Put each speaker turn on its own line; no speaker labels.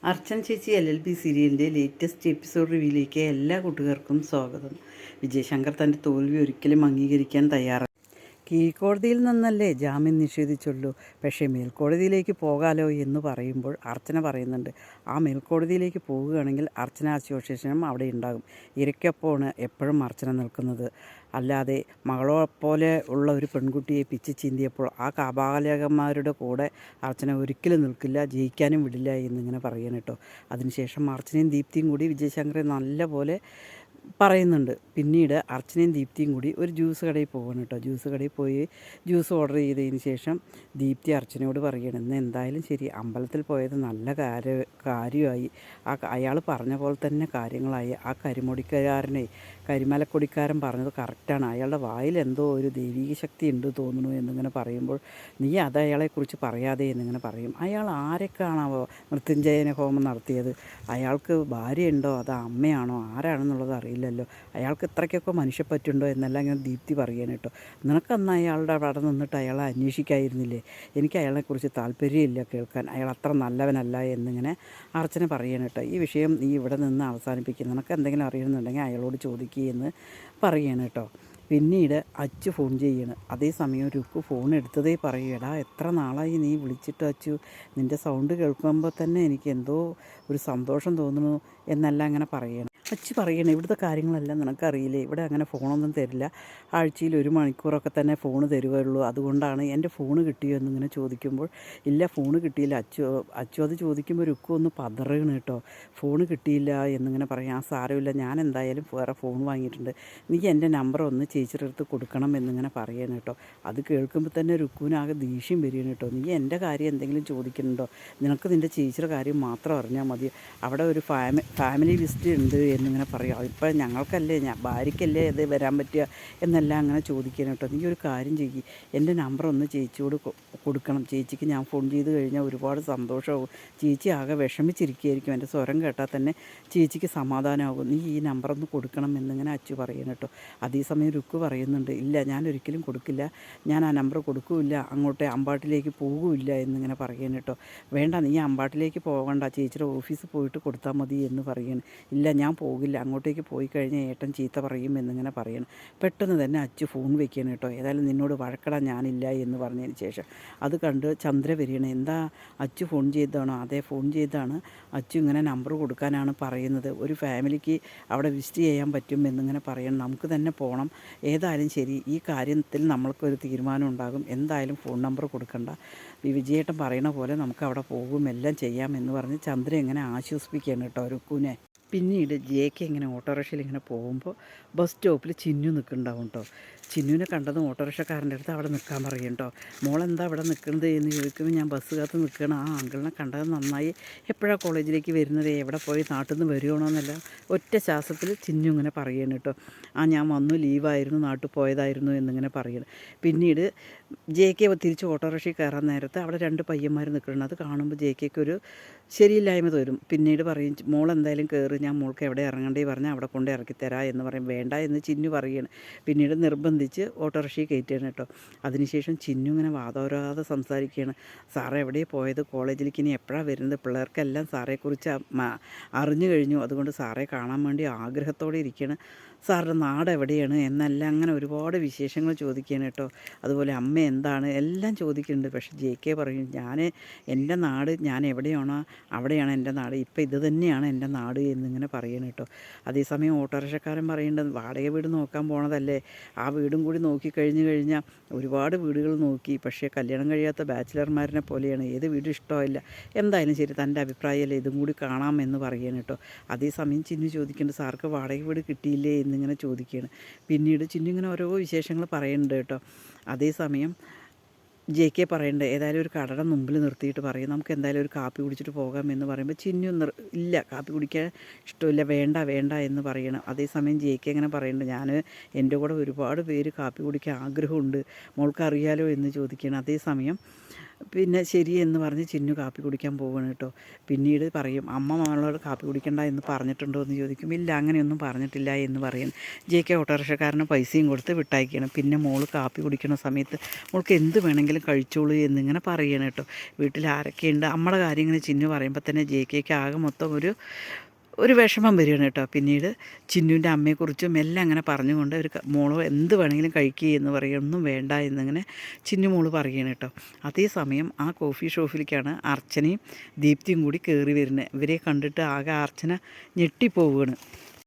അർച്ചന ചേച്ചി LLB സീരിയലിൻ്റെ latest episode റിവ്യൂയിലേക്ക് എല്ലാ കൂട്ടുകാർക്കും സ്വാഗതം. വിജയശങ്കർ തൻ്റെ തോൽവി ഒരിക്കലും അംഗീകരിക്കാൻ തയ്യാറാണ്. കീഴ്ക്കോടതിയിൽ നിന്നല്ലേ ജാമ്യം നിഷേധിച്ചുള്ളൂ, പക്ഷേ മേൽക്കോടതിയിലേക്ക് പോകാലോ എന്ന് പറയുമ്പോൾ അർച്ചന പറയുന്നുണ്ട്, ആ മേൽക്കോടതിയിലേക്ക് പോവുകയാണെങ്കിൽ അർച്ചന അസോസിയേഷനും അവിടെ ഉണ്ടാകും. ഇരയ്ക്കൊപ്പമാണ് എപ്പോഴും അർച്ചന നിൽക്കുന്നത്. അല്ലാതെ മകളെപ്പോലെ ഉള്ള ഒരു പെൺകുട്ടിയെ പിച്ച് ചീന്തിയപ്പോൾ ആ കാപാലകന്മാരുടെ കൂടെ അർച്ചന ഒരിക്കലും നിൽക്കില്ല, ജയിക്കാനും വിടില്ല എന്നിങ്ങനെ പറയണം കേട്ടോ. അതിനുശേഷം അർച്ചനയും ദീപ്തിയും കൂടി വിജയശങ്കറെ നല്ല പോലെ പറയുന്നുണ്ട്. പിന്നീട് അർച്ചനയും ദീപ്തിയും കൂടി ഒരു ജ്യൂസ് കടയിൽ പോകണം കേട്ടോ. ജ്യൂസ് കടയിൽ പോയി ജ്യൂസ് ഓർഡർ ചെയ്തതിന് ശേഷം ദീപ്തി അർച്ചനയോട് പറയുകയാണ്, ഇന്ന് എന്തായാലും ശരി, അമ്പലത്തിൽ പോയത് നല്ല കാര്യമായി. അയാൾ പറഞ്ഞ പോലെ തന്നെ കാര്യങ്ങളായി. ആ കരിമലക്കൊടിക്കാരൻ പറഞ്ഞത് കറക്റ്റാണ്. അയാളുടെ വായിൽ എന്തോ ഒരു ദൈവീക ശക്തി ഉണ്ട് തോന്നുന്നു എന്നിങ്ങനെ പറയുമ്പോൾ, നീ അത് അയാളെക്കുറിച്ച് പറയാതെ എന്നിങ്ങനെ പറയും. അയാൾ ആരൊക്കെയാണാവോ മൃത്യുഞ്ജയന ഹോമം നടത്തിയത്? അയാൾക്ക് ഭാര്യയുണ്ടോ അതോ അമ്മയാണോ ആരാണെന്നുള്ളത് അറിയില്ലല്ലോ. അയാൾക്ക് ഇത്രയ്ക്കൊക്കെ മനുഷ്യപ്പറ്റുണ്ടോ എന്നെല്ലാം ഇങ്ങനെ ദീപ്തി പറയാൻ കേട്ടോ. നിനക്കന്ന് അയാളുടെ അവിടെ നിന്നിട്ട് അയാളെ അന്വേഷിക്കായിരുന്നില്ലേ? എനിക്ക് അയാളെക്കുറിച്ച് താല്പര്യമില്ല കേൾക്കാൻ, അയാൾ അത്ര നല്ലവനല്ല എന്നിങ്ങനെ അർച്ചന പറയണം കേട്ടോ. ഈ വിഷയം നീ ഇവിടെ നിന്ന് അവസാനിപ്പിക്കും, നിനക്ക് എന്തെങ്കിലും അറിയുന്നുണ്ടെങ്കിൽ അയാളോട് ചോദിക്കുകയെന്ന് പറയണം കേട്ടോ. പിന്നീട് അച്ചു ഫോൺ ചെയ്യണം. അതേസമയം രുക്കു ഫോൺ എടുത്തതേ പറയുകടാ, എത്ര നാളായി നീ വിളിച്ചിട്ട് അച്ചു, നിൻ്റെ സൗണ്ട് കേൾക്കുമ്പോൾ തന്നെ എനിക്ക് എന്തോ ഒരു സന്തോഷം തോന്നുന്നു എന്നെല്ലാം അങ്ങനെ പറയണം. അച്ചു പറയണം, ഇവിടുത്തെ കാര്യങ്ങളെല്ലാം നിനക്കറിയില്ലേ, ഇവിടെ അങ്ങനെ ഫോണൊന്നും തരില്ല, ആഴ്ചയിൽ 1 മണിക്കൂറൊക്കെ തന്നെ ഫോണ് തരുകയുള്ളൂ, അതുകൊണ്ടാണ്. എൻ്റെ ഫോണ് കിട്ടിയോ എന്നിങ്ങനെ ചോദിക്കുമ്പോൾ, ഇല്ല ഫോണ് കിട്ടിയില്ല. അച്ചു അത് ചോദിക്കുമ്പോൾ രുക്കു ഒന്ന് പതറുകയാണ് കേട്ടോ. ഫോണ് കിട്ടിയില്ല എന്നിങ്ങനെ പറയാം. ആ സാരമില്ല, ഞാൻ എന്തായാലും വേറെ ഫോൺ വാങ്ങിയിട്ടുണ്ട്, നീ എൻ്റെ നമ്പർ ഒന്ന് ചേച്ചിയുടെ അടുത്ത് കൊടുക്കണം എന്നിങ്ങനെ പറയണം കേട്ടോ. അത് കേൾക്കുമ്പോൾ തന്നെ രുക്കുവിനാകെ ദേഷ്യം വരികയാണ് കേട്ടോ. നീ എൻ്റെ കാര്യം എന്തെങ്കിലും ചോദിക്കുന്നുണ്ടോ? നിനക്ക് നിൻ്റെ ചേച്ചിയുടെ കാര്യം മാത്രം അറിഞ്ഞാൽ മതി, അവിടെ ഒരു ഫാമിലി ലിസ്റ്റ് ഉണ്ട് എന്നിങ്ങനെ പറയാം. ഇപ്പം ഞങ്ങൾക്കല്ലേ, ഭാര്യയ്ക്കല്ലേ ഇത് വരാൻ പറ്റുക എന്നെല്ലാം അങ്ങനെ ചോദിക്കണം കേട്ടോ. നീ ഒരു കാര്യം ചെയ്യ്, എൻ്റെ നമ്പർ ഒന്ന് ചേച്ചിയോട് കൊടുക്കണം, ചേച്ചിക്ക് ഞാൻ ഫോൺ ചെയ്ത് കഴിഞ്ഞാൽ ഒരുപാട് സന്തോഷമാകും, ചേച്ചി ആകെ വിഷമിച്ചിരിക്കുകയായിരിക്കും, എൻ്റെ സ്വരം കേട്ടാൽ തന്നെ ചേച്ചിക്ക് സമാധാനമാകും, നീ ഈ നമ്പറൊന്ന് കൊടുക്കണം എന്നിങ്ങനെ അച്ചു പറയണം കേട്ടോ. അതേസമയം രുക്കു പറയുന്നുണ്ട്, ഇല്ല ഞാൻ ഒരിക്കലും കൊടുക്കില്ല, ഞാൻ ആ നമ്പർ കൊടുക്കില്ല, അങ്ങോട്ട് അമ്പാട്ടിലേക്ക് പോകുമില്ല എന്നിങ്ങനെ പറയണം കേട്ടോ. വേണ്ട, നീ അമ്പാട്ടിലേക്ക് പോകണ്ട, ചേച്ചിയുടെ ഓഫീസിൽ പോയിട്ട് കൊടുത്താൽ മതി എന്ന് പറയണം. ഇല്ല ഞാൻ പോകില്ല, അങ്ങോട്ടേക്ക് പോയി കഴിഞ്ഞാൽ ഏട്ടൻ ചീത്ത പറയും എന്നിങ്ങനെ പറയണം. പെട്ടെന്ന് തന്നെ അച്ചു ഫോൺ വെക്കണം കേട്ടോ. ഏതായാലും നിന്നോട് വഴക്കടാൻ ഞാനില്ല എന്ന് പറഞ്ഞതിന് ശേഷം അത് കണ്ട് ചന്ദ്ര വരികയാണ്. എന്താ അച്ചു ഫോൺ ചെയ്തതാണോ? അതേ ഫോൺ ചെയ്താണ്, അച്ചു ഇങ്ങനെ നമ്പർ കൊടുക്കാനാണ് പറയുന്നത്, ഒരു ഫാമിലിക്ക് അവിടെ വിസിറ്റ് ചെയ്യാൻ പറ്റും എന്നിങ്ങനെ പറയണം, നമുക്ക് തന്നെ പോകണം, ഏതായാലും ശരി ഈ കാര്യത്തിൽ നമ്മൾക്കൊരു തീരുമാനം ഉണ്ടാകും, എന്തായാലും ഫോൺ നമ്പർ കൊടുക്കണ്ട, വിജയേട്ടൻ പറയണ പോലെ നമുക്ക് അവിടെ പോകും, എല്ലാം ചെയ്യാം എന്ന് പറഞ്ഞ് ചന്ദ്ര ഇങ്ങനെ ആശ്വസിപ്പിക്കുകയാണ് കേട്ടോ രുക്കുവിനെ. പിന്നീട് ജെക്ക് ഇങ്ങനെ ഓട്ടോറിക്ഷയിൽ ഇങ്ങനെ പോകുമ്പോൾ ബസ് സ്റ്റോപ്പിൽ ചിന്നു നിൽക്കുന്നുണ്ടാവും കേട്ടോ. ചിന്നുവിനെ കണ്ടതും ഓട്ടോറിക്ഷക്കാരൻ്റെ അടുത്ത് അവിടെ നിൽക്കാൻ പറയും കേട്ടോ. മോളെന്താ അവിടെ നിൽക്കുന്നത് എന്ന് ചോദിക്കുമ്പോൾ, ഞാൻ ബസ് കാത്ത് നിൽക്കണം, ആ അങ്കിളിനെ കണ്ടത് നന്നായി, എപ്പോഴാണ് കോളേജിലേക്ക് വരുന്നത്, എവിടെ പോയി നാട്ടിൽ നിന്ന് വരുവാണോന്നല്ല ഒറ്റ ശ്വാസത്തിൽ ചിന്നു ഇങ്ങനെ പറയണം കേട്ടോ. ആ ഞാൻ വന്നു, ലീവായിരുന്നു, നാട്ടിൽ പോയതായിരുന്നു എന്നിങ്ങനെ പറയണം. പിന്നീട് ജെക്ക് തിരിച്ച് ഓട്ടോറിക്ഷയിൽ കയറാൻ നേരത്ത് അവിടെ 2 പയ്യന്മാർ നിൽക്കുന്നുണ്ട്. അത് കാണുമ്പോൾ ജെക്കൊരു ഒരു ശരിയില്ലായ്മ തോരും. പിന്നീട് പറയും, മോളെന്തായാലും കയറി, ഞാൻ മോൾക്ക് എവിടെ ഇറങ്ങണ്ടേ പറഞ്ഞാൽ അവിടെ കൊണ്ട് ഇറക്കിത്തരാം എന്ന് പറയും. വേണ്ട എന്ന് ചിന്നു പറയുകയാണ്. പിന്നീട് നിർബന്ധിച്ച് ഓട്ടോറിക്ഷയിൽ കയറ്റുകയാണ് കേട്ടോ. അതിനുശേഷം ചിന്നു ഇങ്ങനെ വാദോരാതെ സംസാരിക്കുകയാണ്. സാറേ എവിടെയാണ് പോയത്, കോളേജിലേക്ക് ഇനി എപ്പോഴാണ് വരുന്നത്, പിള്ളേർക്കെല്ലാം സാറേക്കുറിച്ച് അറിഞ്ഞു കഴിഞ്ഞു, അതുകൊണ്ട് സാറേ കാണാൻ വേണ്ടി ആഗ്രഹത്തോടെ ഇരിക്കുകയാണ്, സാറിൻ്റെ നാട് എവിടെയാണ് എന്നെല്ലാം അങ്ങനെ ഒരുപാട് വിശേഷങ്ങൾ ചോദിക്കുകയാണ് കേട്ടോ. അതുപോലെ അമ്മ എന്താണ് എല്ലാം ചോദിക്കുന്നുണ്ട്. പക്ഷേ JK പറയും, എൻ്റെ നാട്, ഞാൻ എവിടെയാണോ അവിടെയാണ് എൻ്റെ നാട്, ഇപ്പം ഇത് തന്നെയാണ് എൻ്റെ നാട് എന്നിങ്ങനെ പറയണം കേട്ടോ. അതേസമയം ഓട്ടോറിക്ഷക്കാരൻ പറയേണ്ടത്, വാടക വീട് നോക്കാൻ പോണതല്ലേ, ആ വീടും കൂടി നോക്കിക്കഴിഞ്ഞ് കഴിഞ്ഞാൽ ഒരുപാട് വീടുകൾ നോക്കി, പക്ഷേ കല്യാണം കഴിയാത്ത ബാച്ചിലർമാരിനെ പോലെയാണ്, ഏത് വീടും ഇഷ്ടമായില്ല, എന്തായാലും ശരി തൻ്റെ അഭിപ്രായമല്ലേ, ഇതും കൂടി കാണാം എന്ന് പറയണം കേട്ടോ. അതേസമയം ചിന്നു ചോദിക്കേണ്ടത്, സാർക്ക് വാടക വീട് കിട്ടിയില്ലേ എന്നിങ്ങനെ ചോദിക്കുകയാണ്. പിന്നീട് ചിന്നു ഇങ്ങനെ ഓരോ വിശേഷങ്ങൾ പറയുന്നുണ്ട് കേട്ടോ. അതേസമയം JK പറയേണ്ടത്, ഏതായാലും ഒരു കടയുടെ മുമ്പിൽ നിർത്തിയിട്ട് പറയും, നമുക്ക് എന്തായാലും ഒരു കാപ്പി കുടിച്ചിട്ട് പോകാം എന്ന് പറയുമ്പോൾ ചിന്നു ഇല്ല, കാപ്പി കുടിക്കാൻ ഇഷ്ടമില്ല, വേണ്ട വേണ്ട എന്ന് പറയണം. അതേസമയം JK ഇങ്ങനെ പറയുന്നുണ്ട്, ഞാൻ എൻ്റെ കൂടെ ഒരുപാട് പേര് കാപ്പി കുടിക്കാൻ ആഗ്രഹമുണ്ട്, മോൾക്ക് അറിയാലോ എന്ന് ചോദിക്കുകയാണ്. അതേസമയം പിന്നെ ശരി എന്ന് പറഞ്ഞ് ചിന്നു കാപ്പി കുടിക്കാൻ പോവുകയാണ് കേട്ടോ. പിന്നീട് പറയും, അമ്മ മകളോട് കാപ്പി കുടിക്കണ്ട എന്ന് പറഞ്ഞിട്ടുണ്ടോ എന്ന് ചോദിക്കും. ഇല്ല, അങ്ങനെയൊന്നും പറഞ്ഞിട്ടില്ല എന്ന് പറയും. ജെ.കെ ഓട്ടോറിക്ഷക്കാരന് പൈസയും കൊടുത്ത് വിട്ടയക്കണം. പിന്നെ മോള് കാപ്പി കുടിക്കുന്ന സമയത്ത് മോൾക്ക് എന്ത് വേണമെങ്കിലും കഴിച്ചോളൂ എന്നിങ്ങനെ പറയണം കേട്ടോ. വീട്ടിൽ ആരൊക്കെയുണ്ട് അമ്മയുടെ കാര്യം ഇങ്ങനെ ചിന്നു പറയുമ്പോൾ തന്നെ ജെ.കെക്ക് ആകെ മൊത്തം ഒരു വിഷമം വരികയാണ് കേട്ടോ. പിന്നീട് ചിന്നുവിൻ്റെ അമ്മയെക്കുറിച്ചും എല്ലാം അങ്ങനെ പറഞ്ഞുകൊണ്ട് ഒരു മോള് എന്ത് വേണമെങ്കിലും കഴിക്കുക എന്ന് പറയുക, ഒന്നും വേണ്ട എന്നിങ്ങനെ ചിന്നു മോള് പറയുകയാണ് കേട്ടോ. അതേസമയം ആ കോഫി ഷോപ്പിലേക്കാണ് അർച്ചനയും ദീപ്തിയും കൂടി കയറി വരുന്നത്. ഇവരെ കണ്ടിട്ട് ആകെ അർച്ചന ഞെട്ടിപ്പോവുകയാണ്.